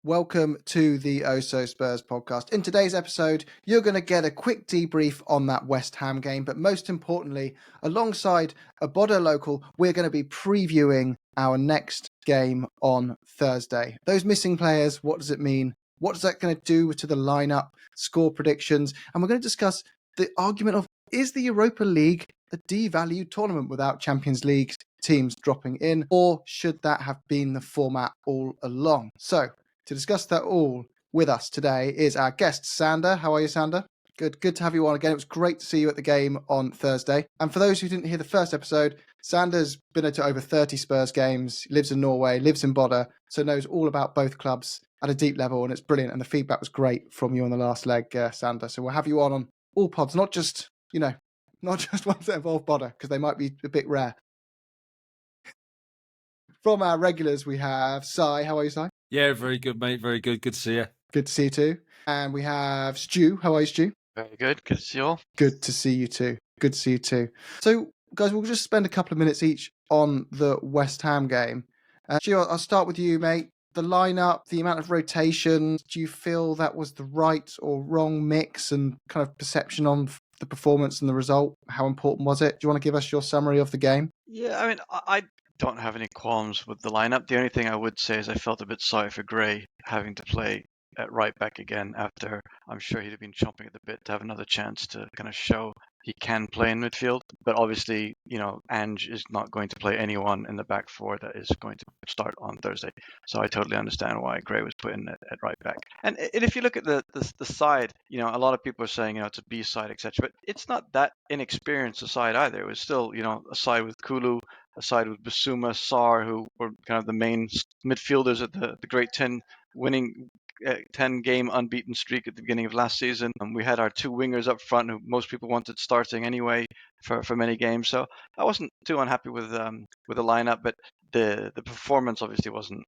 Welcome to the OhSoSpurs podcast. In today's episode, you're going to get a quick debrief on that West Ham game, but most importantly, alongside a Bodo local, we're going to be previewing our next game on Thursday. Those missing players, what does it mean? What is that going to do to the lineup, score predictions? And we're going to discuss the argument of, is the Europa League a devalued tournament without Champions League teams dropping in, or should that have been the format all along? So, to discuss that all with us today is our guest, Sander. How are you, Sander? Good to have you on again. It was great to see you at the game on Thursday. And for those who didn't hear the first episode, Sander's been to over 30 Spurs games, lives in Norway, lives in Bodø, so knows all about both clubs at a deep level, and it's brilliant. And the feedback was great from you on the last leg, Sander. So we'll have you on all pods, not just ones that involve Bodø, because they might be a bit rare. From our regulars, we have Sai. How are you, Sai? Yeah, very good, mate. Very good. Good to see you. Good to see you too. And we have Stu. How are you, Stu? Very good. Good to see you all. Good to see you too. Good to see you too. So, guys, we'll just spend a couple of minutes each on the West Ham game. Stu, I'll start with you, mate. The lineup, the amount of rotation, do you feel that was the right or wrong mix and kind of perception on the performance and the result? How important was it? Do you want to give us your summary of the game? Yeah, I mean, I don't have any qualms with the lineup. The only thing I would say is I felt a bit sorry for Gray having to play at right back again after I'm sure he'd have been chomping at the bit to have another chance to kind of show he can play in midfield. But obviously, Ange is not going to play anyone in the back four that is going to start on Thursday. So I totally understand why Gray was put in at right back. And if you look at the side, a lot of people are saying, it's a B side, etc. But it's not that inexperienced a side either. It was still, a side with Kulu, a side with Basuma, Sarr, who were kind of the main midfielders at the Great 10, winning 10-game unbeaten streak at the beginning of last season. And we had our two wingers up front who most people wanted starting anyway for many games. So I wasn't too unhappy with the lineup, but the performance obviously wasn't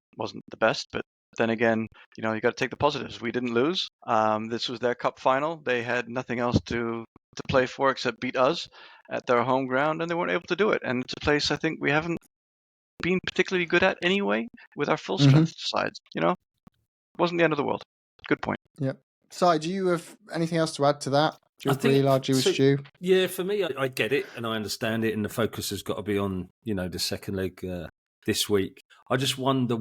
the best. But then again, you got to take the positives. We didn't lose. This was their cup final. They had nothing else to play for except beat us at their home ground, and they weren't able to do it. And it's a place I think we haven't been particularly good at anyway with our full strength sides. Wasn't the end of the world. Good point. Yeah. Si, do you have anything else to add to that? Do you agree largely with Stu? Yeah, for me, I get it and I understand it, and the focus has got to be on, the second leg this week. I just wonder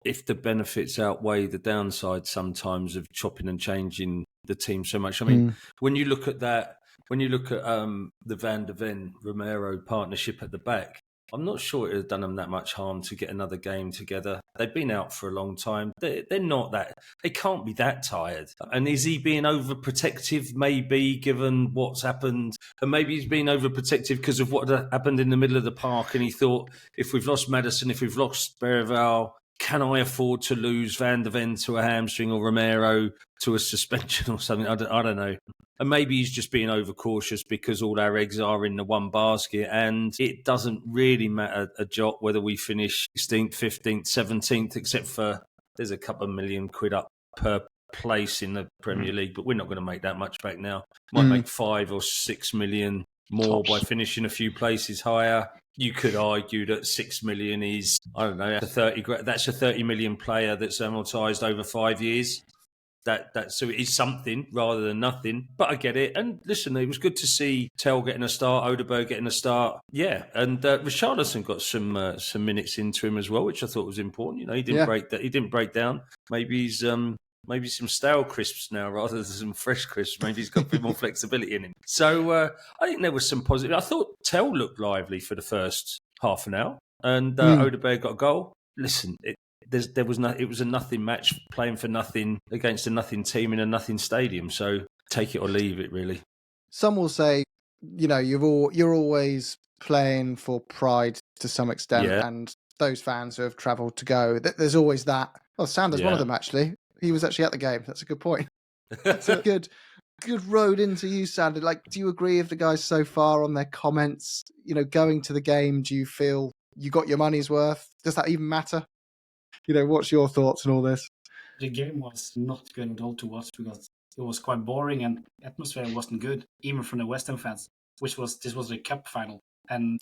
if the benefits outweigh the downside sometimes of chopping and changing the team so much. I mean, when you look at the Van de Ven Romero partnership at the back, I'm not sure it would have done them that much harm to get another game together. They've been out for a long time. They're not that. They can't be that tired. And is he being overprotective? Maybe, given what's happened, and maybe he's being overprotective because of what happened in the middle of the park. And he thought, if we've lost Maddison, if we've lost Berval, can I afford to lose Van de Ven to a hamstring or Romero to a suspension or something? I don't know. And maybe he's just being overcautious because all our eggs are in the one basket, and it doesn't really matter a jot whether we finish 16th, 15th, 17th, except for there's a couple of million quid up per place in the Premier League, but we're not going to make that much back now. Might make 5 or 6 million more by finishing a few places higher. You could argue that 6 million is, I don't know, that's a 30 million player that's amortised over 5 years. So it is something rather than nothing, but I get it. And listen, it was good to see Tell getting a start, Odeberg getting a start. Yeah, and Richarlison got some minutes into him as well, which I thought was important. He didn't break that. He didn't break down. Maybe he's maybe some stale crisps now rather than some fresh crisps. Maybe he's got a bit more flexibility in him. So I think there was some positive. I thought Tell looked lively for the first half an hour, and Odeberg got a goal. Listen, it was a nothing match, playing for nothing against a nothing team in a nothing stadium. So take it or leave it, really. Some will say, you're always playing for pride to some extent, and those fans who have travelled to go, there's always that. Well, Sander's one of them, actually. He was actually at the game. That's a good point. That's a good road into you, Sander. Do you agree with the guys so far on their comments? Going to the game, do you feel you got your money's worth? Does that even matter? What's your thoughts on all this? The game was not good at all to watch because it was quite boring and the atmosphere wasn't good, even from the West Ham fans, this was the cup final. And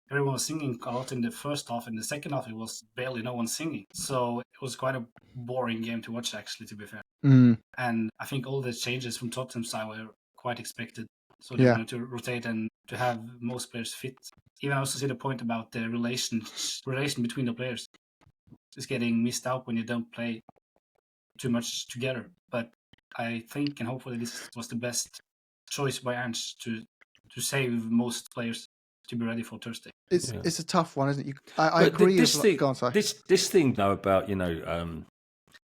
everyone was singing a lot in the first half. In the second half, it was barely no one singing. So it was quite a boring game to watch, actually, to be fair. And I think all the changes from Tottenham's side were quite expected. So they wanted to rotate and to have most players fit. Even I also see the point about the relation between the players. It's getting missed out when you don't play too much together. But I think and hopefully this was the best choice by Ange to save most players to be ready for Thursday. It's a tough one, isn't it? I agree. Go on, sorry. This thing though about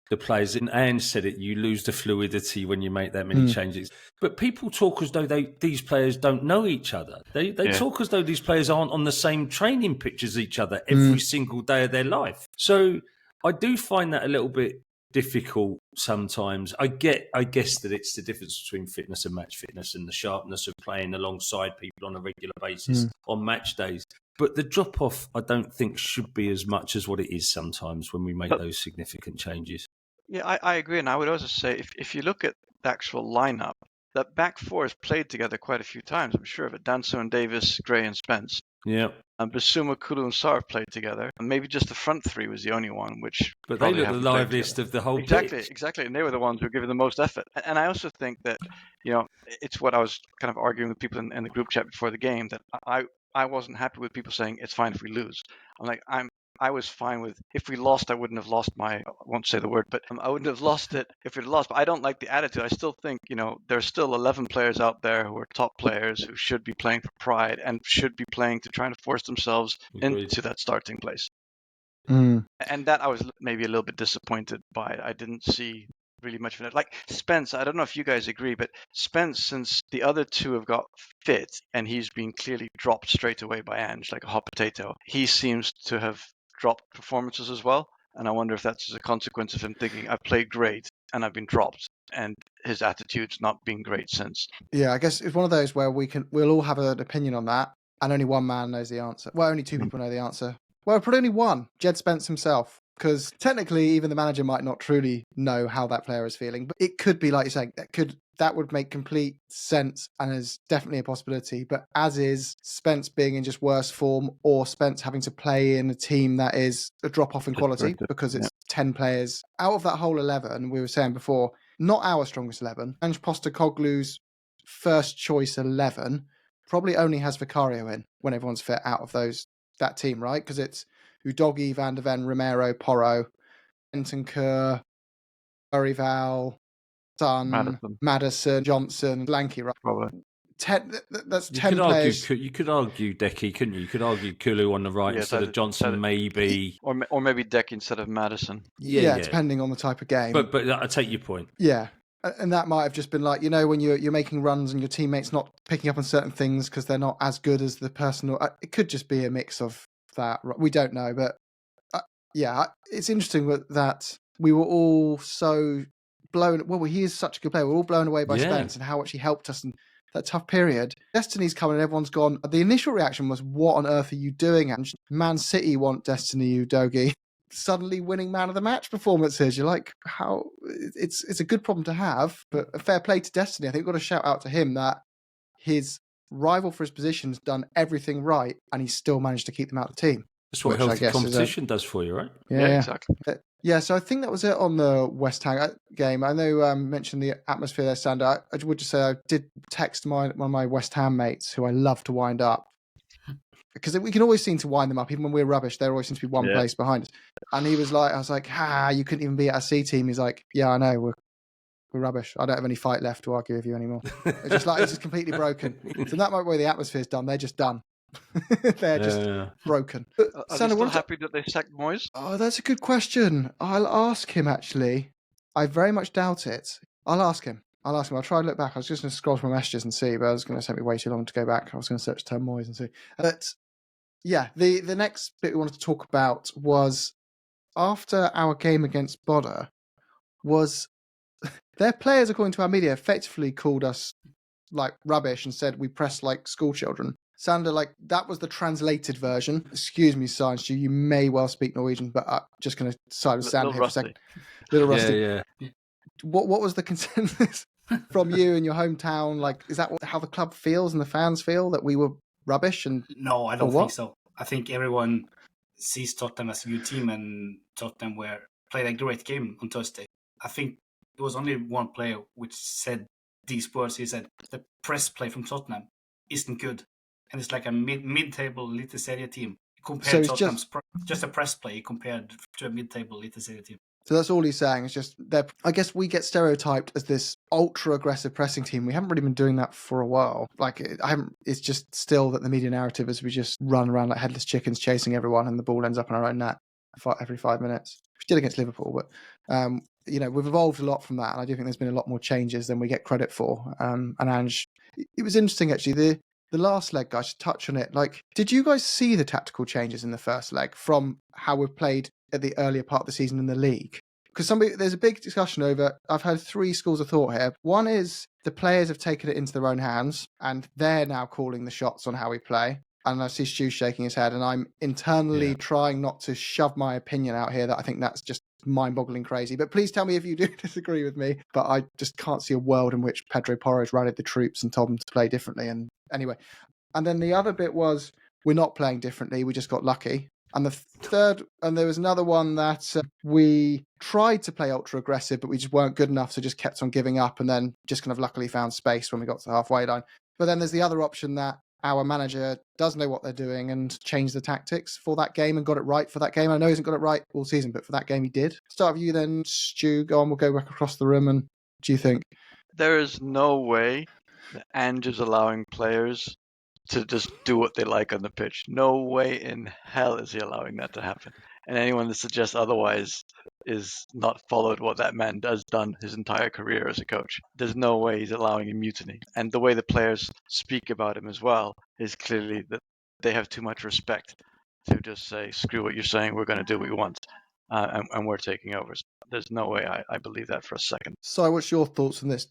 the players, and Ange said it, you lose the fluidity when you make that many changes. But people talk as though these players don't know each other. They talk as though these players aren't on the same training pitch as each other every single day of their life. So I do find that a little bit difficult sometimes. I guess that it's the difference between fitness and match fitness and the sharpness of playing alongside people on a regular basis on match days. But the drop-off, I don't think, should be as much as what it is sometimes when we make those significant changes. Yeah, I agree. And I would also say, if you look at the actual lineup, that back four has played together quite a few times, I'm sure of it. Danso and Davis, Gray and Spence. Yeah. And Bissouma, Kulu and Sarr played together. And maybe just the front three was the only one, which... But they look the liveliest of the whole pitch. Exactly. And they were the ones who were giving the most effort. And I also think that, it's what I was kind of arguing with people in the group chat before the game, that I wasn't happy with people saying it's fine if we lose. I was fine with, if we lost, I wouldn't have lost I won't say the word, but I wouldn't have lost it if we'd lost. But I don't like the attitude. I still think, there's still 11 players out there who are top players who should be playing for pride and should be playing to try to force themselves into that starting place. And that I was maybe a little bit disappointed by. I didn't see really much of it. Like Spence, I don't know if you guys agree, but Spence, since the other two have got fit and he's been clearly dropped straight away by Ange, like a hot potato, he seems to have dropped performances as well. And I wonder if that's as a consequence of him thinking, I've played great and I've been dropped, and his attitude's not been great since. Yeah, I guess it's one of those where we'll all have an opinion on that, and only one man knows the answer. Well, only two people know the answer. Well, probably only one, Jed Spence himself. Because technically, even the manager might not truly know how that player is feeling. But it could be, like you're saying, that would make complete sense and is definitely a possibility. But as is Spence being in just worse form, or Spence having to play in a team that is a drop-off in quality because it's 10 players. Out of that whole 11, we were saying before, not our strongest 11. Ange Postecoglou's first choice 11 probably only has Vicario in when everyone's fit out of that team, right? Because it's Udogie, Van der Ven, Romero, Porro, Bentancur, Burival, Son, Maddison, Johnson, Blanky, right? Probably. That's 10 players. You could argue Decky, couldn't you? You could argue Kulu on the right instead of Johnson, maybe. Or maybe Decky instead of Maddison. Yeah, depending on the type of game. But I take your point. Yeah. And that might have just been like, when you're making runs and your teammates not picking up on certain things because they're not as good as the person. It could just be a mix of that. We don't know. But it's interesting that we were all so blown. Well, he is such a good player. We're all blown away by Spence and how much he helped us in that tough period. Destiny's coming and everyone's gone. The initial reaction was, what on earth are you doing? And Man City want Destiny Udogie. Suddenly winning man of the match performances. You're like, how? It's a good problem to have, but a fair play to Destiny. I think we've got to shout out to him that his rival for his position has done everything right and he's still managed to keep them out of the team. That's what healthy competition does for you, right? Yeah, exactly. Yeah, so I think that was it on the West Ham game. I know I mentioned the atmosphere there, Sander. I would just say I did text one of my West Ham mates who I love to wind up. Because we can always seem to wind them up. Even when we're rubbish, there always seems to be one place behind us. And he was like, I was like, you couldn't even be at a C team. He's like, yeah, I know, we're rubbish. I don't have any fight left to argue with you anymore. It's just completely broken. So that might be where the atmosphere's done. They're just done. They're just broken. But, are they still happy that they sacked Moyes? Oh, that's a good question. I'll ask him, actually. I very much doubt it. I'll ask him. I'll try and look back. I was just going to scroll through my messages and see, but I was going to take me way too long to go back. I was going to search term Moyes and see. But yeah, the next bit we wanted to talk about was after our game against Bodø, was their players, according to our media, effectively called us like rubbish and said we pressed like school children. Sander, like that was the translated version. Excuse me, Science, you may well speak Norwegian, but I'm just going to side with Sander here for a second. Little rusty. Yeah. What was the consensus from you in your hometown? Like, is that how the club feels and the fans feel, that we were rubbish? And no, I don't think so. I think everyone sees Tottenham as a good team, and Tottenham played a great game on Thursday. I think there was only one player which said these words. He said the press play from Tottenham isn't good, and it's like a mid-table Eliteserie team compared to Tottenham's just a press play compared to a mid-table Eliteserie team. So that's all he's saying. It's just I guess we get stereotyped as this ultra aggressive pressing team. We haven't really been doing that for a while. It's just still that the media narrative is we just run around like headless chickens chasing everyone, and the ball ends up in our own net every 5 minutes. We did against Liverpool, but we've evolved a lot from that, and I do think there's been a lot more changes than we get credit for. And Ange, it was interesting actually. The last leg, I should touch on it. Like, did you guys see the tactical changes in the first leg from how we've played at the earlier part of the season in the league? Because there's a big discussion over, I've had 3 schools of thought here. One is the players have taken it into their own hands, and they're now calling the shots on how we play. And I see Stu shaking his head, and I'm internally trying not to shove my opinion out here that I think that's just mind-boggling crazy. But please tell me if you do disagree with me. But I just can't see a world in which Pedro Porro's rallied the troops and told them to play differently. And anyway, and then the other bit was we're not playing differently. We just got lucky. And the third, and there was another one that we tried to play ultra aggressive, but we just weren't good enough, so just kept on giving up, and then just kind of luckily found space when we got to the halfway line. But then there's the other option that our manager does know what they're doing and changed the tactics for that game and got it right for that game. I know he hasn't got it right all season, but for that game he did. Start with you then, Stu. Go on, we'll go back across the room. And what do you think? There is no way that Ange is allowing players to just do what they like on the pitch. No way in hell is he allowing that to happen. And anyone that suggests otherwise is not followed what that man has done his entire career as a coach. There's no way he's allowing a mutiny. And the way the players speak about him as well is clearly that they have too much respect to just say, screw what you're saying, we're going to do what we want. And we're taking over. There's no way I believe that for a second. So what's your thoughts on this?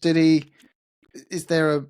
Is there a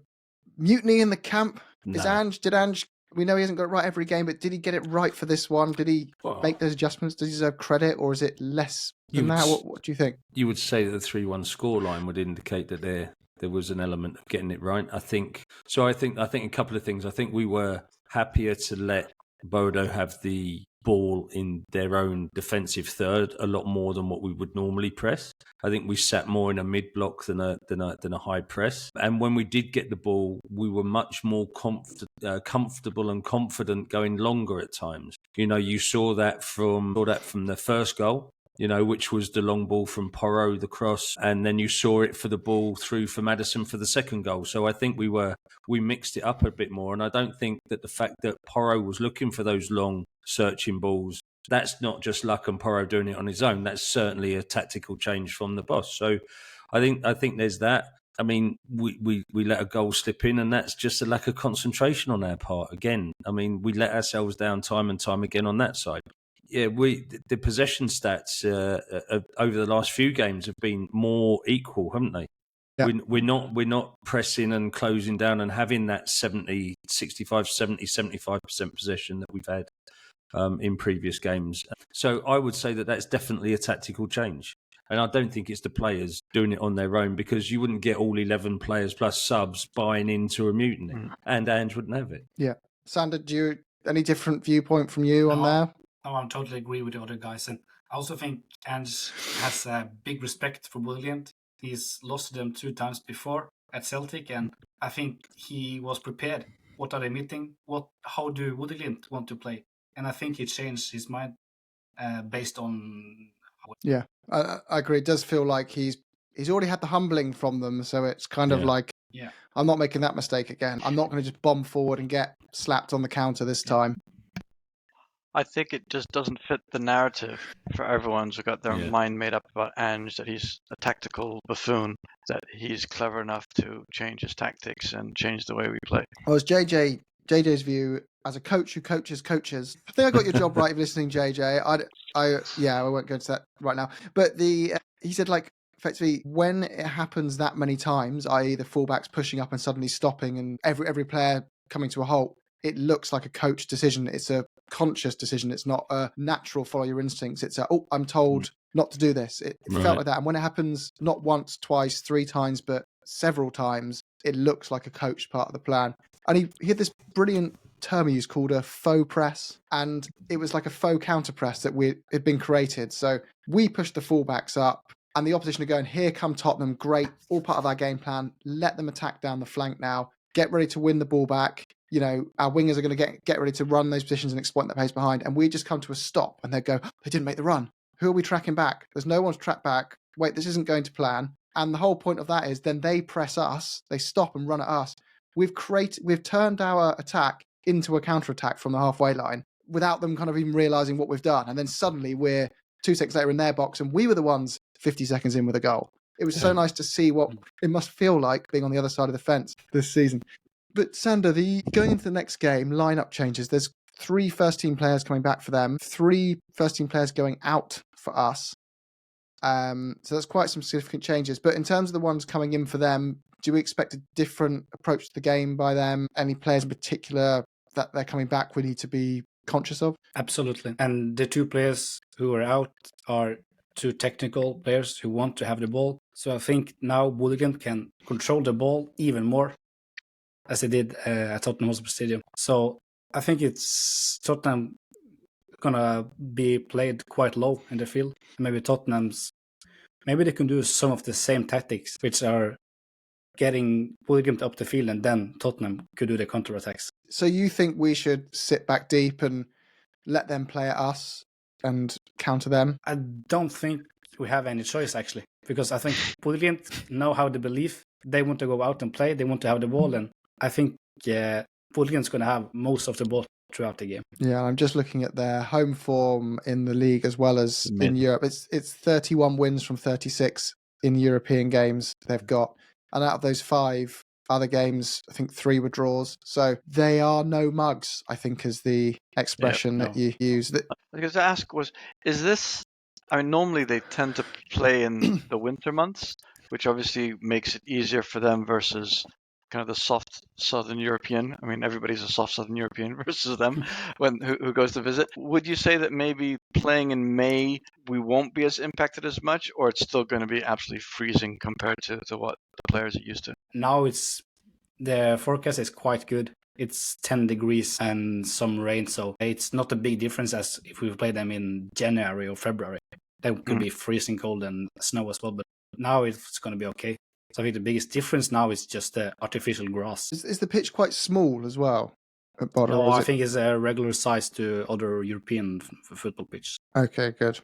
mutiny in the camp? No. Did Ange, we know he hasn't got it right every game, but did he get it right for this one? Did he make those adjustments? Does he deserve credit, or is it less than that? What do you think? You would say that the 3-1 scoreline would indicate that there was an element of getting it right. I think a couple of things. I think we were happier to let Bodo have the ball in their own defensive third a lot more than what we would normally press. I think we sat more in a mid block than a high press. And when we did get the ball, we were much more comfortable and confident going longer at times. You saw that from the first goal, which was the long ball from Porro, the cross, and then you saw it for the ball through for Maddison for the second goal. So I think we mixed it up a bit more, and I don't think that the fact that Porro was looking for those long searching balls, that's not just luck and Porro doing it on his own. That's certainly a tactical change from the boss. So I think there's that. I mean, we let a goal slip in, and that's just a lack of concentration on our part. Again, I mean, we let ourselves down time and time again on that side. Yeah, the possession stats over the last few games have been more equal, haven't they? Yeah. We're not pressing and closing down and having that 65, 70, 75% possession that we've had in previous games. So I would say that that's definitely a tactical change. And I don't think it's the players doing it on their own, because you wouldn't get all 11 players plus subs buying into a mutiny, and Ange wouldn't have it. Yeah. Sander, any different viewpoint from you on there? No, I totally agree with the other guys. And I also think Ange has a big respect for Glimt. He's lost to them 2 times before at Celtic, and I think he was prepared. What are they meeting? How do Glimt want to play? And I think he changed his mind based on... Yeah, I agree. It does feel like he's already had the humbling from them, so it's kind of like, I'm not making that mistake again. I'm not going to just bomb forward and get slapped on the counter this time. I think it just doesn't fit the narrative for everyone who's got their mind made up about Ange, that he's a tactical buffoon, that he's clever enough to change his tactics and change the way we play. Well, it's JJ's view as a coach who coaches coaches. I think I got your job right if listening, JJ. I won't go into that right now. But he said, like, effectively, when it happens that many times, i.e. the fullbacks pushing up and suddenly stopping and every player coming to a halt, it looks like a coach decision. It's a conscious decision. It's not a natural follow your instincts. It's I'm told not to do this. It felt like that. And when it happens not once, twice, 3 times, but several times, it looks like a coached part of the plan. And he had this brilliant term he used called a faux press, and it was like a faux counter press that had been created. So we pushed the fullbacks up, and the opposition are going, here come Tottenham, great, all part of our game plan. Let them attack down the flank now. Get ready to win the ball back. You know, our wingers are going to get ready to run those positions and exploit that pace behind. And we just come to a stop, and they go, they didn't make the run. Who are we tracking back? There's no one to track back. Wait, this isn't going to plan. And the whole point of that is then they press us, they stop and run at us. We've turned our attack into a counter-attack from the halfway line without them kind of even realising what we've done. And then suddenly we're 2 seconds later in their box, and we were the ones 50 seconds in with a goal. It was so nice to see what it must feel like being on the other side of the fence this season. But Sander, going into the next game, lineup changes. There's 3 first-team players coming back for them, 3 first-team players going out for us. So that's quite some significant changes. But in terms of the ones coming in for them, do we expect a different approach to the game by them? Any players in particular that they're coming back we need to be conscious of? Absolutely. And the 2 players who are out are 2 technical players who want to have the ball. So I think now Bodø can control the ball even more as they did at Tottenham Hotspur Stadium. So I think it's Tottenham gonna be played quite low in the field. Maybe they can do some of the same tactics, which are getting Bodø up the field, and then Tottenham could do the counter-attacks. So you think we should sit back deep and let them play at us and counter them? I don't think we have any choice, actually, because I think Bodø know how they believe. They want to go out and play. They want to have the ball, and I think Bodø's going to have most of the ball throughout the game. Yeah, I'm just looking at their home form in the league as well as in Europe. It's 31 wins from 36 in European games they've got. And out of those 5 other games, I think 3 were draws. So they are no mugs, I think, is the expression that you use. I was going to ask is this, I mean, normally they tend to play in the winter months, which obviously makes it easier for them versus kind of the soft Southern European. I mean, everybody's a soft Southern European versus them who goes to visit. Would you say that maybe playing in May, we won't be as impacted as much, or it's still going to be absolutely freezing compared to what the players are used to? Now the forecast is quite good. It's 10 degrees and some rain, so it's not a big difference as if we play them in January or February. That could be freezing cold and snow as well, but now it's going to be okay. So I think the biggest difference now is just the artificial grass. Is the pitch quite small as well at Bodo? No, I think it's a regular size to other European football pitch. Okay, good.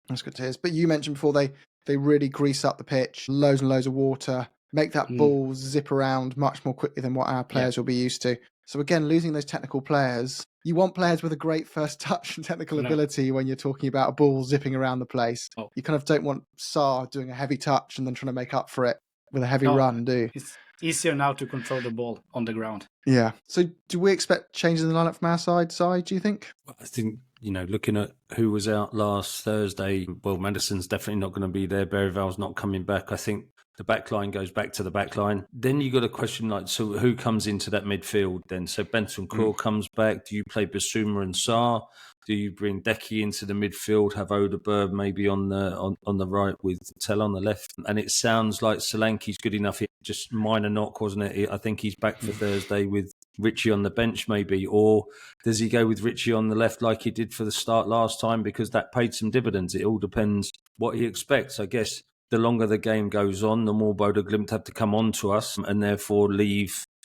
That's good to hear. But you mentioned before they really grease up the pitch, loads and loads of water, make that ball zip around much more quickly than what our players will be used to. So again, losing those technical players, you want players with a great first touch and technical ability when you're talking about a ball zipping around the place. Oh. You kind of don't want Sarr doing a heavy touch and then trying to make up for it with a heavy run, do you? It's easier now to control the ball on the ground. Yeah. So do we expect changes in the lineup from our side, do you think? Well, I think, looking at who was out last Thursday, well, Madison's definitely not going to be there. Berryvale's not coming back. I think the back line goes back to the back line. Then you got a question so who comes into that midfield then? So Bentancur comes back. Do you play Bissouma and Sarr? Do you bring Decky into the midfield, have OhSoSpurs maybe on the right with Tell on the left? And it sounds like Solanke's good enough. Just minor knock, wasn't it? I think he's back for Thursday with Richie on the bench maybe. Or does he go with Richie on the left like he did for the start last time because that paid some dividends? It all depends what he expects. I guess the longer the game goes on, the more Bodø Glimt have to come on to us and therefore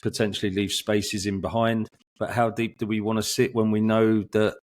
potentially leave spaces in behind. But how deep do we want to sit when we know that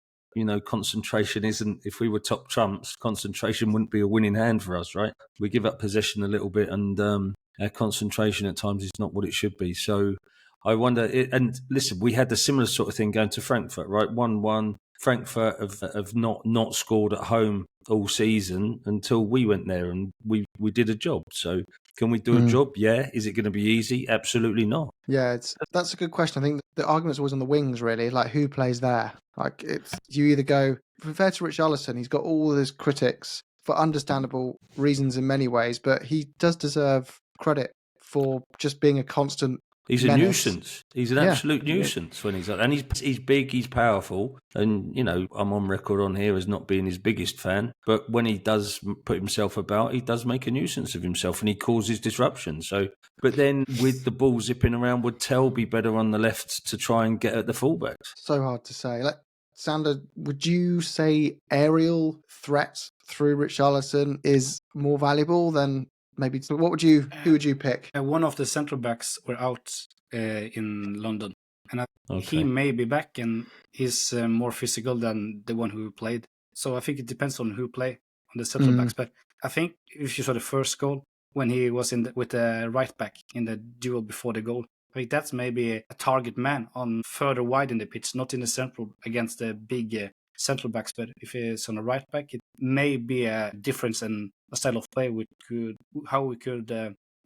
concentration isn't, if we were top trumps, concentration wouldn't be a winning hand for us, right? We give up possession a little bit and our concentration at times is not what it should be. So I wonder, and listen, we had the similar sort of thing going to Frankfurt, right? 1-1. Frankfurt have not scored at home all season until we went there and we did a job. So can we do a job? Yeah. Is it going to be easy? Absolutely not. Yeah, that's a good question. I think the argument's always on the wings, really. Like, who plays there? Like, you either go, fair to Richarlison, he's got all his critics for understandable reasons in many ways, but he does deserve credit for just being a constant He's a menace. nuisance. He's an absolute nuisance when he's out. And he's big, he's powerful. And, you know, I'm on record on here as not being his biggest fan. But when he does put himself about, he does make a nuisance of himself and he causes disruption. So, but then with the ball zipping around, would Tell be better on the left to try and get at the fullbacks? So hard to say. Like, Sander, would you say aerial threats through Richarlison is more valuable than maybe? Who would you pick? One of the central backs were out in London, and he may be back and is more physical than the one who played. So I think it depends on who play on the central backs. But I think if you saw the first goal when he was with the right back in the duel before the goal, I think that's maybe a target man on further wide in the pitch, not in the central against the big central backs. But if it's on the right back, it may be a difference in a style of play. We could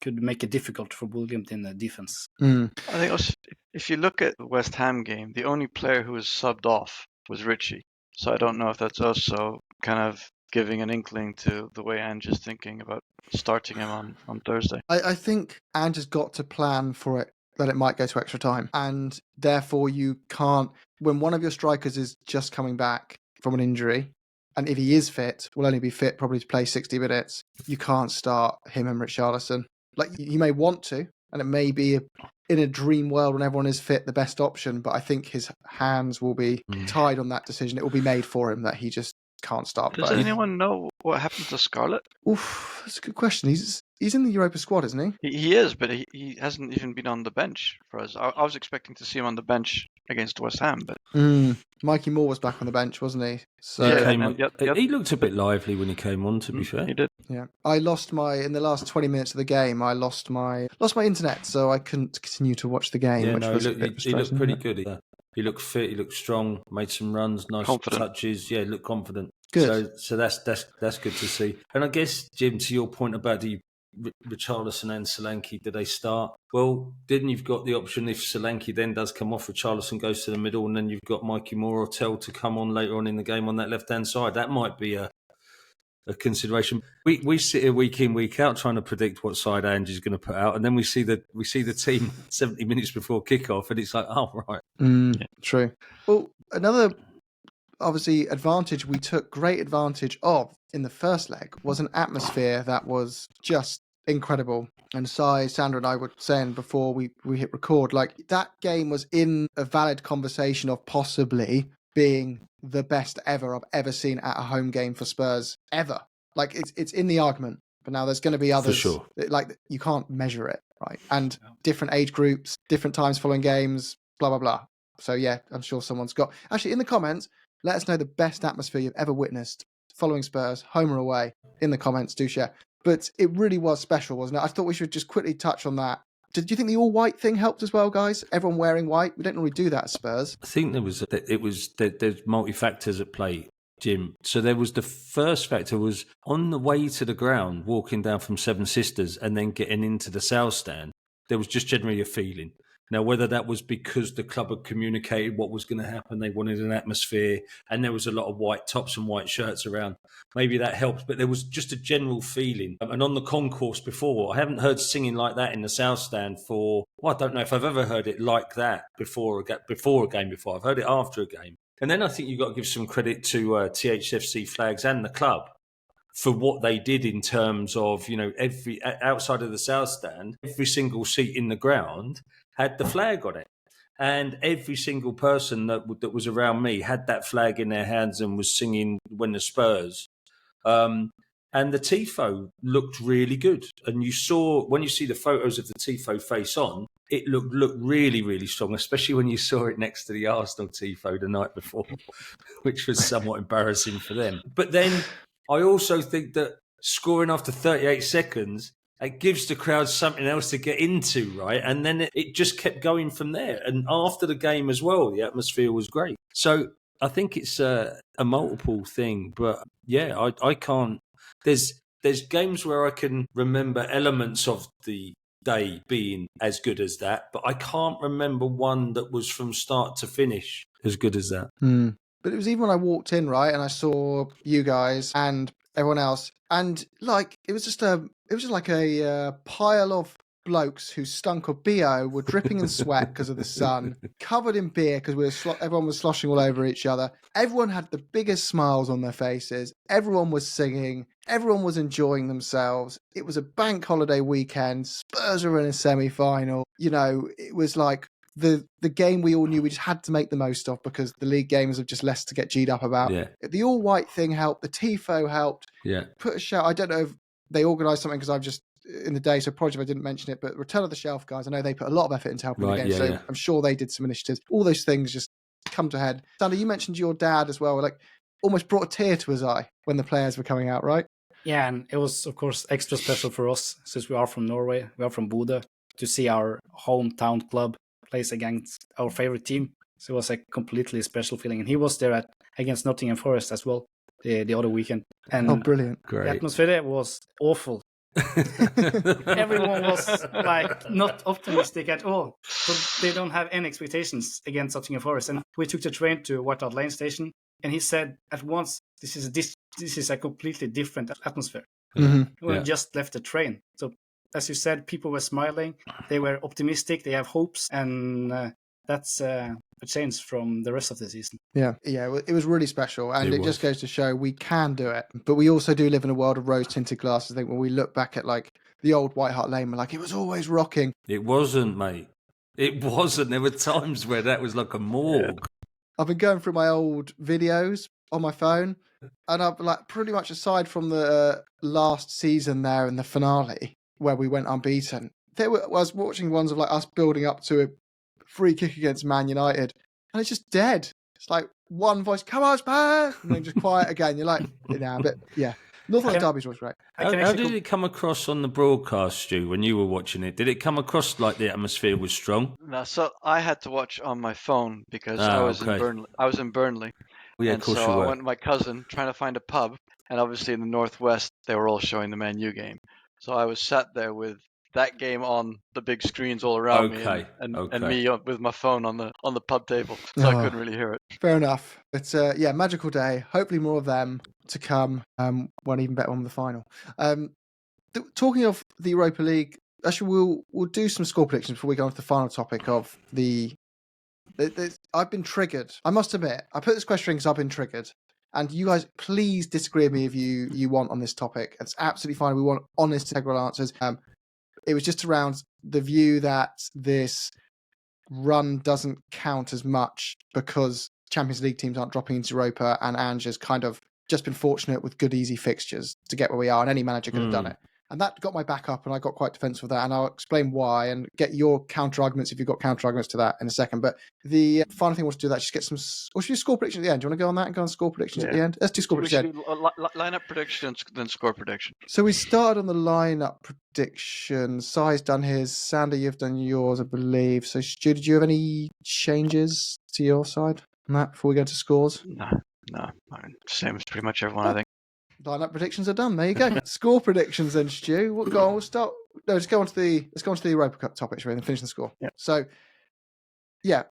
make it difficult for Glimt in the defense. I think also, if you look at the West Ham game, the only player who was subbed off was Richie. So I don't know if that's also kind of giving an inkling to the way Ange is thinking about starting him on Thursday. I think Ange has got to plan for it, that it might go to extra time. And therefore you can't, when one of your strikers is just coming back from an injury, and if he is fit, will only be fit probably to play 60 minutes, you can't start him and Richarlison. Like, you may want to, and it may be in a dream world when everyone is fit the best option, but I think his hands will be tied on that decision. It will be made for him that he just can't start. Does anyone know what happened to Scarlett? Oof, that's a good question. He's in the Europa squad, isn't he? He is, but he hasn't even been on the bench for us. I was expecting to see him on the bench against West Ham, but Mikey Moore was back on the bench, wasn't he? So he looked a bit lively when he came on, to be fair. He did. Yeah, I lost in the last 20 minutes of the game, I lost my internet, so I couldn't continue to watch the game. Yeah, which was he looked pretty good. He looked fit, he looked strong, made some runs, nice touches. Yeah, looked confident. Good. So that's good to see. And I guess, Jim, to your point about the Richarlison and Solanke, do they start? Well, then you've got the option if Solanke then does come off, Richarlison goes to the middle, and then you've got Mikey Moore or Tell to come on later on in the game on that left-hand side. That might be a consideration. We sit here week in, week out trying to predict what side Ange is going to put out, and then we see the team 70 minutes before kickoff, and it's like, oh right, true. Well, another obviously advantage we took great advantage of in the first leg was an atmosphere that was just incredible. And Sandra and I were saying before we hit record, like, that game was in a valid conversation of possibly being the best ever I've ever seen at a home game for Spurs ever. Like, it's in the argument, but now there's going to be others. For sure. Like, you can't measure it, right? And different age groups, different times following games, blah blah blah. So yeah, I'm sure someone's got. Actually, in the comments, let us know the best atmosphere you've ever witnessed following Spurs, home or away. In the comments, do share. But it really was special, wasn't it? I thought we should just quickly touch on that. Did you think the all-white thing helped as well, guys? Everyone wearing white? We don't normally do that at Spurs. I think there's multi-factors at play, Jim. So there was the first factor was on the way to the ground, walking down from Seven Sisters and then getting into the South Stand, there was just generally a feeling. Now, whether that was because the club had communicated what was going to happen, they wanted an atmosphere, and there was a lot of white tops and white shirts around, maybe that helped, but there was just a general feeling. And on the concourse before, I haven't heard singing like that in the South Stand for, I don't know if I've ever heard it like that before a game before. I've heard it after a game. And then I think you've got to give some credit to THFC Flags and the club for what they did in terms of, every outside of the South Stand, every single seat in the ground had the flag on it. And every single person that was around me had that flag in their hands and was singing When the Spurs. And the Tifo looked really good. And when you see the photos of the Tifo face on, it looked really, really strong, especially when you saw it next to the Arsenal Tifo the night before, which was somewhat embarrassing for them. But then I also think that scoring after 38 seconds, it gives the crowd something else to get into, right? And then it just kept going from there. And after the game as well, the atmosphere was great. So I think it's a multiple thing. But yeah, I can't. There's games where I can remember elements of the day being as good as that, but I can't remember one that was from start to finish as good as that. But it was even when I walked in, right, and I saw you guys and everyone else, and like it was just like a pile of blokes who stunk of BO were dripping in sweat because of the sun, covered in beer because everyone was sloshing all over each other. Everyone had the biggest smiles on their faces. Everyone was singing. Everyone was enjoying themselves. It was a bank holiday weekend. Spurs were in a semi-final. You know, it was like the game we all knew we just had to make the most of because the league games have just less to get G'd up about. Yeah. The all-white thing helped. The TIFO helped. Yeah. Put a shout. I don't know if they organised something because I've just in the day, so apologies if I didn't mention it, but Return of the Shelf guys, I know they put a lot of effort into helping the game, so I'm sure they did some initiatives. All those things just come to head. Sander, you mentioned your dad as well, like almost brought a tear to his eye when the players were coming out, right? Yeah, and it was, of course, extra special for us, since we are from Norway, we are from Bodø, to see our hometown club plays against our favorite team. So it was a completely special feeling. And he was there against Nottingham Forest as well, the other weekend. And brilliant. Great. The atmosphere was awful. Everyone was like not optimistic at all. So they don't have any expectations against Nottingham Forest. And we took the train to White Hart Lane station, and he said at once, this is a completely different atmosphere. Mm-hmm. We just left the train. So as you said, people were smiling, they were optimistic, they have hopes, and that's a change from the rest of the season. Yeah, it was really special, and it just goes to show we can do it. But we also do live in a world of rose-tinted glasses. I think when we look back at like the old White Hart Lane, we're like, it was always rocking. It wasn't, mate. It wasn't. There were times where that was like a morgue. I've been going through my old videos on my phone, and I've like pretty much aside from the last season there in the finale where we went unbeaten, I was watching ones of like us building up to a free kick against Man United, and it's just dead. It's like one voice, "Come on, Spurs!" and then just quiet again. You're like, but yeah. Northern Derby's always great. How did it come across on the broadcast, Stu, when you were watching it? Did it come across like the atmosphere was strong? No, so I had to watch on my phone because I was in Burnley. I was in Burnley. Yeah, and so I went with my cousin trying to find a pub, and obviously in the Northwest they were all showing the Man U game. So I was sat there with that game on the big screens all around me, and me with my phone on the pub table, so I couldn't really hear it. Fair enough. It's magical day. Hopefully more of them to come. One even better one in the final. Talking of the Europa League, actually we'll do some score predictions before we go on to the final topic of the. I've been triggered. I must admit, I put this question because I've been triggered. And you guys, please disagree with me if you want on this topic. It's absolutely fine. We want honest, integral answers. It was just around the view that this run doesn't count as much because Champions League teams aren't dropping into Europa, and Ange has kind of just been fortunate with good, easy fixtures to get where we are, and any manager could have done it. And that got my back up, and I got quite defensive with that, and I'll explain why and get your counter-arguments if you've got counter-arguments to that in a second. But the final thing was to do that, just get some... Or should we do score predictions at the end? Do you want to go on that and go on score predictions at the end? Let's do score predictions. We should do lineup predictions, then score prediction. So we started on the lineup predictions. Sai's done his. Sander, you've done yours, I believe. So Stu, did you have any changes to your side on that before we go to scores? No. I mean, same as pretty much everyone, I think. Lineup predictions are done. There you go. Score predictions then, Stu. We'll go on. We'll start. No, let's go on to the Europa Cup topic, shall we? And finish the score. Yeah. So, yeah,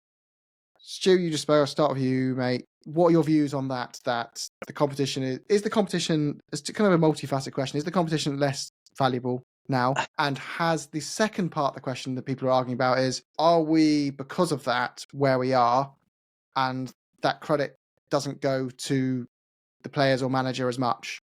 Stu, you just spoke. I'll start with you, mate. What are your views on that? That the competition is the competition? It's kind of a multifaceted question. Is the competition less valuable now? And has the second part of the question that people are arguing about is: are we, because of that, where we are, and that credit doesn't go to the players or manager as much,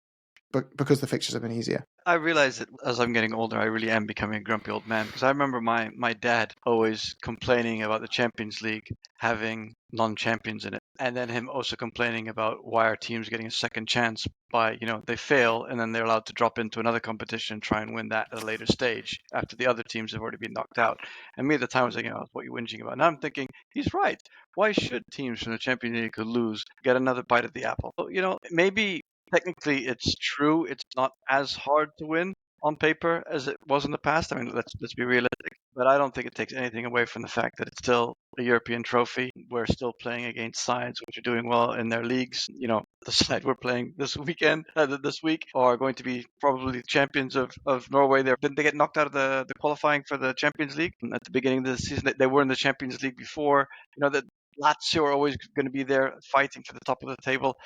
but because the fixtures have been easier? I realize that as I'm getting older, I really am becoming a grumpy old man, because I remember my dad always complaining about the Champions League having non-champions in it, and then him also complaining about why our team's getting a second chance by, they fail and then they're allowed to drop into another competition and try and win that at a later stage after the other teams have already been knocked out. And me at the time was thinking, what are you whinging about? Now I'm thinking, he's right. Why should teams from the Champions League who lose get another bite of the apple? So, maybe technically it's true. It's not as hard to win on paper as it was in the past. I mean, let's be realistic. But I don't think it takes anything away from the fact that it's still a European trophy. We're still playing against sides which are doing well in their leagues. The side we're playing this week are going to be probably champions of Norway. Didn't they get knocked out of the qualifying for the Champions League at the beginning of the season? They were in the Champions League before. That Lazio are always going to be there fighting for the top of the table.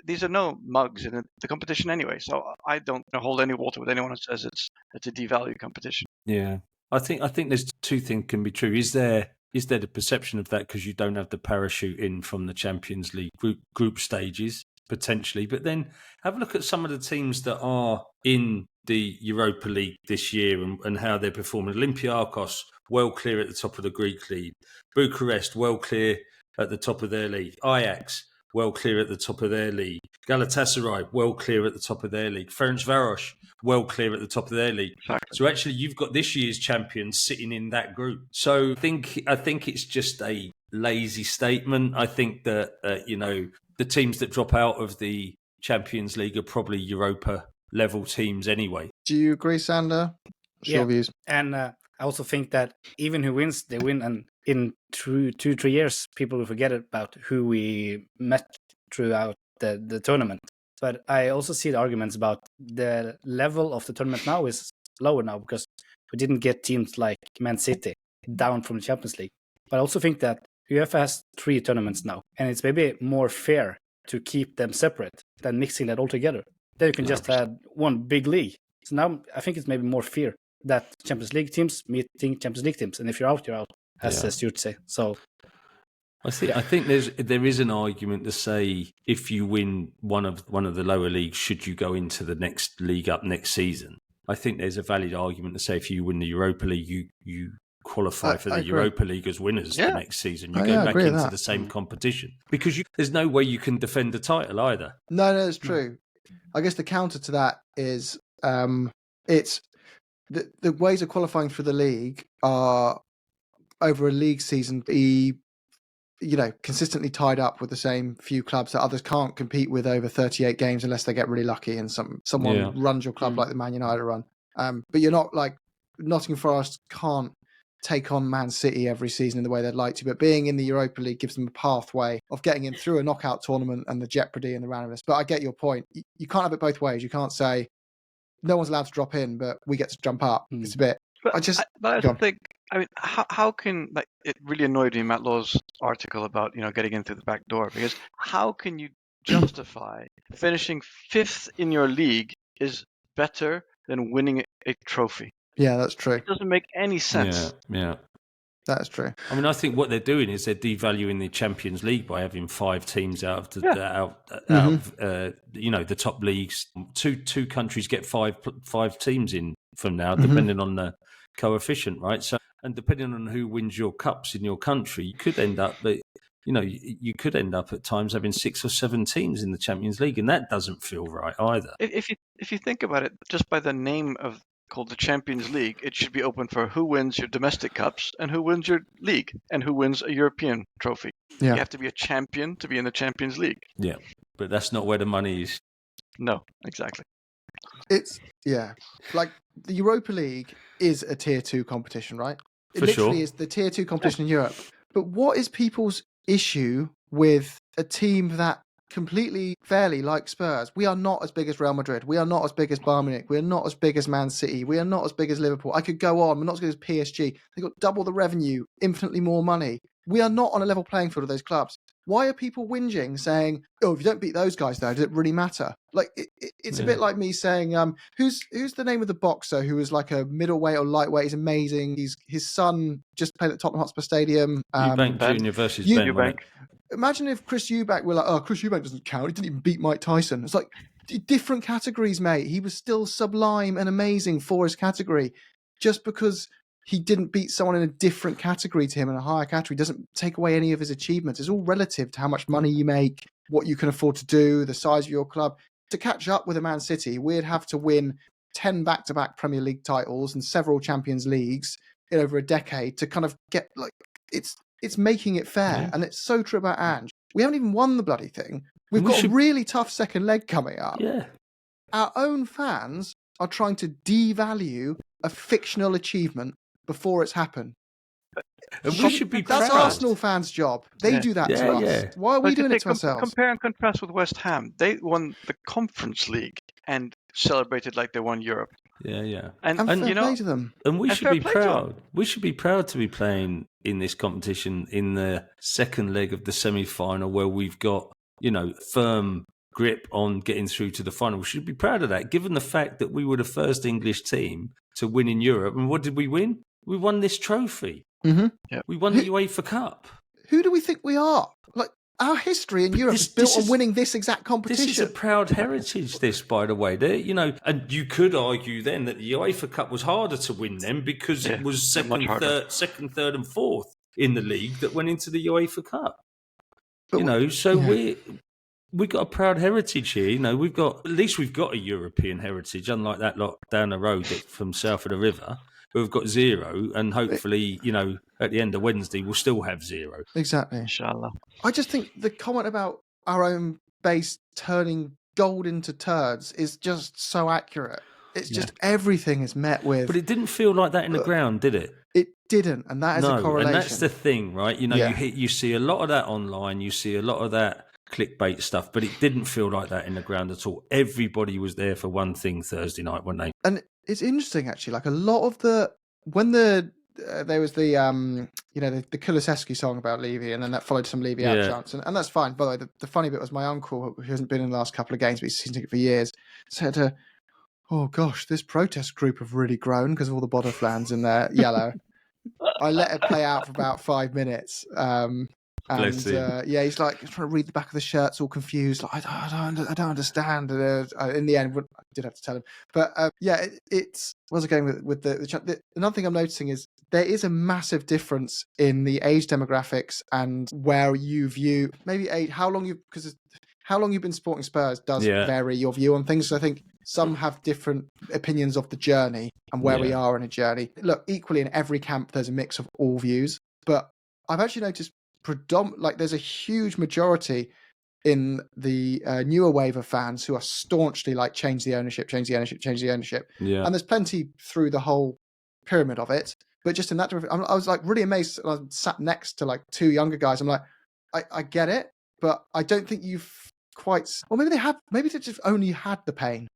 These are no mugs in the competition anyway. So I don't hold any water with anyone who says it's a devalued competition. Yeah. I think there's two things can be true. Is there the perception of that because you don't have the parachute in from the Champions League group stages potentially? But then have a look at some of the teams that are in the Europa League this year and how they're performing. Olympiacos, well clear at the top of the Greek league. Bucharest, well clear at the top of their league. Ajax, well clear at the top of their league. Galatasaray, well clear at the top of their league. Ferencvaros, well clear at the top of their league. Exactly. So actually, you've got this year's champions sitting in that group. So I think it's just a lazy statement. I think that the teams that drop out of the Champions League are probably Europa level teams anyway. Do you agree, Sander? What's your views? And I also think that even who wins, they win, and in 2-3 years, people will forget about who we met throughout the tournament. But I also see the arguments about the level of the tournament now is lower now because we didn't get teams like Man City down from the Champions League. But I also think that UEFA has 3 tournaments now, and it's maybe more fair to keep them separate than mixing that all together. Then you can just add one big league. So now I think it's maybe more fair that Champions League teams meeting Champions League teams, and if you're out, you're out, as Stuart say. So I think there is an argument to say if you win one of the lower leagues, should you go into the next league up next season? I think there's a valid argument to say if you win the Europa League, you qualify for the Europa League as winners the next season. You go back into the same competition because there's no way you can defend the title either. No, it's true. I guess the counter to that is it's the ways of qualifying for the league are over a league season be consistently tied up with the same few clubs that others can't compete with over 38 games unless they get really lucky and someone runs your club like the Man United run. But you're not like Nottingham Forest can't take on Man City every season in the way they'd like to, but being in the Europa League gives them a pathway of getting in through a knockout tournament and the jeopardy and the randomness. But I get your point. You can't have it both ways. You can't say no one's allowed to drop in, but we get to jump up. It's a bit. But I think. I mean, how can it really annoyed me, Matt Law's article about getting in through the back door, because how can you justify finishing 5th in your league is better than winning a trophy? Yeah, that's true. It doesn't make any sense. Yeah. That's true. I mean, I think what they're doing is they're devaluing the Champions League by having 5 teams out of the top leagues. Two countries get five teams in from now, depending on the coefficient, right? So, and depending on who wins your cups in your country, you could end up at times having 6 or 7 teams in the Champions League, and that doesn't feel right either. If you think about it, just by the name called the Champions League, it should be open for who wins your domestic cups and who wins your league and who wins a European trophy. Yeah. You have to be a champion to be in the Champions League. Yeah, but that's not where the money is. No, exactly. It's like the Europa League is a tier 2 competition, right? It literally is the tier 2 competition in Europe. But what is people's issue with a team that completely fairly like Spurs? We are not as big as Real Madrid. We are not as big as Bayern Munich. We are not as big as Man City. We are not as big as Liverpool. I could go on. We're not as good as PSG. They've got double the revenue, infinitely more money. We are not on a level playing field with those clubs. Why are people whinging, saying, "Oh, if you don't beat those guys, though, does it really matter?" Like it's a bit like me saying, "Who's the name of the boxer who was like a middleweight or lightweight? He's amazing. His son just played at Tottenham Hotspur Stadium. Eubank Jr. versus Ben. Eubank. Imagine if Chris Eubank were like, "Oh, Chris Eubank doesn't count. He didn't even beat Mike Tyson." It's like different categories, mate. He was still sublime and amazing for his category. Just because he didn't beat someone in a different category to him in a higher category doesn't take away any of his achievements. It's all relative to how much money you make, what you can afford to do, the size of your club. To catch up with a Man City, we'd have to win 10 back-to-back Premier League titles and several Champions Leagues in over a decade to kind of get it's making it fair. And it's so true about Ange. We haven't even won the bloody thing. We've got a really tough second leg coming up. Yeah. Our own fans are trying to devalue a fictional achievement before it's happened. And we should be proud. That's Arsenal fans' job. They do that to us. Yeah. Why are we doing it to ourselves? Compare and contrast with West Ham. They won the Conference League and celebrated like they won Europe. Yeah. And fair play to them. And we should be proud. We should be proud to be playing in this competition in the second leg of the semi-final where we've got, firm grip on getting through to the final. We should be proud of that, given the fact that we were the first English team to win in Europe. And what did we win? We won this trophy. Mm-hmm. Yep. We won the UEFA Cup. Who do we think we are? Like, our history in Europe is built on winning this exact competition. This is a proud heritage, this, by the way. And you could argue then that the UEFA Cup was harder to win then because it was second, third, and fourth in the league that went into the UEFA Cup. But we got a proud heritage here. At least we've got a European heritage, unlike that lot down the road from south of the river. We've got 0, and hopefully, at the end of Wednesday, we'll still have 0. Exactly. Inshallah. I just think the comment about our own base turning gold into turds is just so accurate. It's just everything is met with... But it didn't feel like that in the ground, did it? It didn't, and that is a correlation. And that's the thing, right? You see a lot of that online, you see a lot of that clickbait stuff, but it didn't feel like that in the ground at all. Everybody was there for one thing Thursday night, weren't they? And it's interesting, actually. Like a lot of there was the Kulusevski song about Levy, and then that followed some Levy out chants, and that's fine. By the way, the funny bit was my uncle, who hasn't been in the last couple of games, but he's seen it for years, said, "Oh gosh, this protest group have really grown because of all the Bodo fans in their yellow." I let it play out for about 5 minutes. He's like trying to read the back of the shirts, all confused. Like, I don't understand. In the end, I did have to tell him. But it's what's it going with the chat? Another thing I'm noticing is there is a massive difference in the age demographics and where you view maybe age, how long you've been supporting Spurs does vary your view on things. So I think some have different opinions of the journey and where we are in a journey. Look, equally in every camp, there's a mix of all views, but I've actually noticed there's a huge majority in the newer wave of fans who are staunchly like change the ownership. Yeah. And there's plenty through the whole pyramid of it. But just in that, I was like really amazed. I sat next to like 2 younger guys. I'm like, I get it, but I don't think you've quite. Or maybe they just only had the pain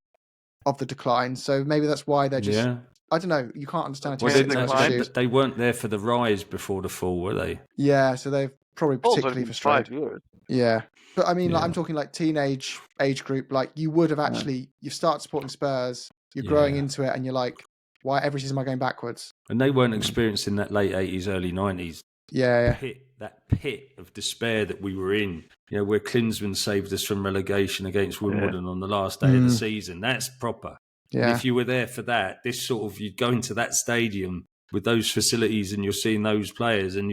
of the decline. So maybe that's why they're just. Yeah. I don't know. You can't understand it. They weren't there for the rise before the fall, were they? Yeah, so they've probably particularly frustrated. 5 years. Yeah. But I mean, like, I'm talking like teenage age group. Like you would have actually, you start supporting Spurs, you're growing into it, and you're like, why every season am I going backwards? And they weren't experiencing that late 80s, early 90s. Yeah. That pit of despair that we were in, where Klinsmann saved us from relegation against Wimbledon on the last day of the season. That's proper. Yeah. And if you were there for that, you'd go into that stadium with those facilities and you're seeing those players and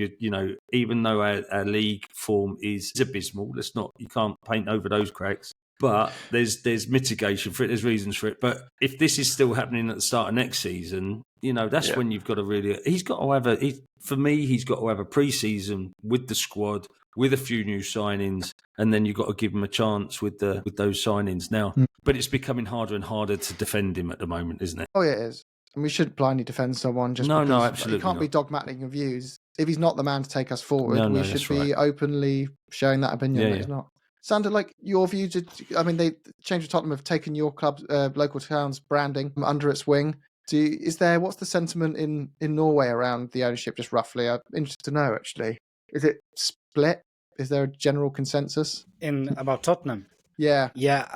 even though our league form is abysmal, you can't paint over those cracks, but there's mitigation for it, there's reasons for it. But if this is still happening at the start of next season, that's when you've got to really, he's got to have a pre-season with the squad, with a few new signings, and then you've got to give him a chance with those signings now. But it's becoming harder and harder to defend him at the moment, isn't it? Oh, yeah, it is. And we shouldn't blindly defend someone just because absolutely he can't be dogmatic in views. If he's not the man to take us forward, we should be openly showing that opinion that he's not. Sander, like your view, they Change of Tottenham have taken your club's local town's branding under its wing. What's the sentiment in Norway around the ownership, just roughly? I'm interested to know, actually. Is it split? Is there a general consensus? About Tottenham? Yeah. Yeah,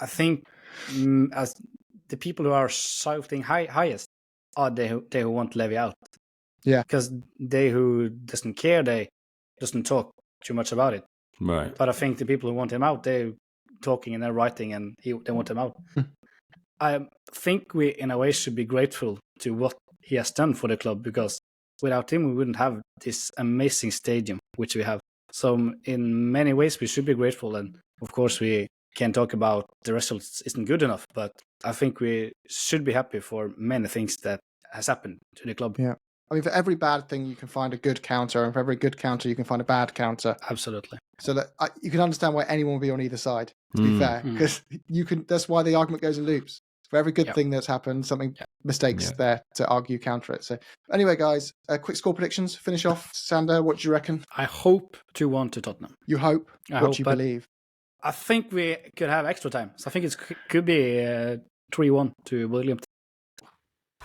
I think as the people who are shouting highest are they who want Levy out. Yeah. Because they who doesn't care, they doesn't talk too much about it. Right. But I think the people who want him out, they're talking and they're writing and they want him out. I think we, in a way, should be grateful to what he has done for the club, because without him, we wouldn't have this amazing stadium, which we have. So in many ways, we should be grateful. And of course, we can talk about the results isn't good enough, but I think we should be happy for many things that has happened to the club. Yeah. I mean, for every bad thing, you can find a good counter, and for every good counter, you can find a bad counter. Absolutely. So that you can understand why anyone will be on either side, to be fair, because that's why the argument goes in loops. For every good thing that's happened, mistakes there to argue counter it. So anyway, guys, quick score predictions. Finish off. Sander, what do you reckon? I hope 2-1 to Tottenham. You hope? What do you believe? I think we could have extra time. So I think it could be 3-1 to Glimt.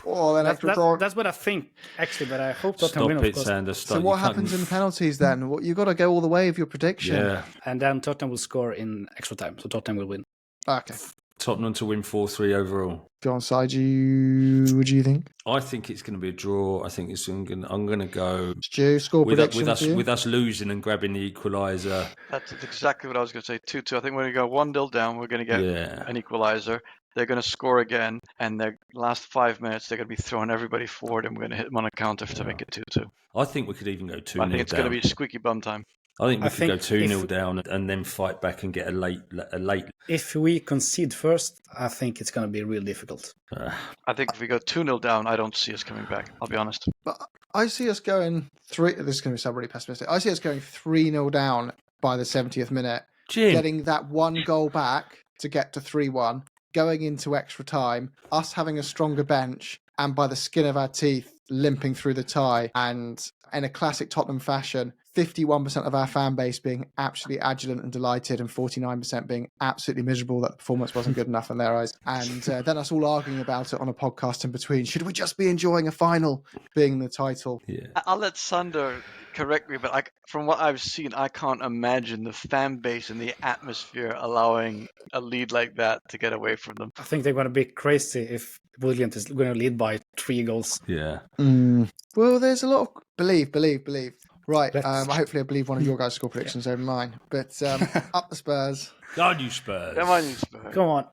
Oh, then that's what I think, actually, but I hope Tottenham win, of course. Sander, so what happens in penalties then? You've got to go all the way with your prediction. Yeah. And then Tottenham will score in extra time, so Tottenham will win. Okay. Tottenham to win 4-3 overall. Go on, side you would you think? I think it's going to be a draw. I think I'm going to go Stu, score prediction with us losing and grabbing the equaliser. That's exactly what I was going to say. 2-2. I think we're going to go 1-0 down. We're going to get an equaliser. They're going to score again, and their last 5 minutes they're going to be throwing everybody forward, and we're going to hit them on a counter to make it 2-2. I think we could even go 2-0 down. I think it's going to be squeaky bum time. I think we could go 2-0 down and then fight back and get a late. If we concede first, I think it's going to be real difficult. I think if we go 2-0 down, I don't see us coming back. I'll be honest. But I see us going this is going to sound really pessimistic. I see us going 3-0 down by the 70th minute, getting that one goal back to get to 3-1, going into extra time, us having a stronger bench, and by the skin of our teeth, limping through the tie, and in a classic Tottenham fashion, 51% of our fan base being absolutely adulant and delighted, and 49% being absolutely miserable that the performance wasn't good enough in their eyes. And then us all arguing about it on a podcast in between. Should we just be enjoying a final being the title? Yeah. I'll let Sander correct me, but from what I've seen, I can't imagine the fan base and the atmosphere allowing a lead like that to get away from them. I think they're going to be crazy if Glimt is going to lead by 3 goals. Yeah. Well, there's a lot of believe. Right, hopefully I believe one of your guys' score predictions over mine. But up the Spurs. Go on, you Spurs. Come on, you Spurs. Come on.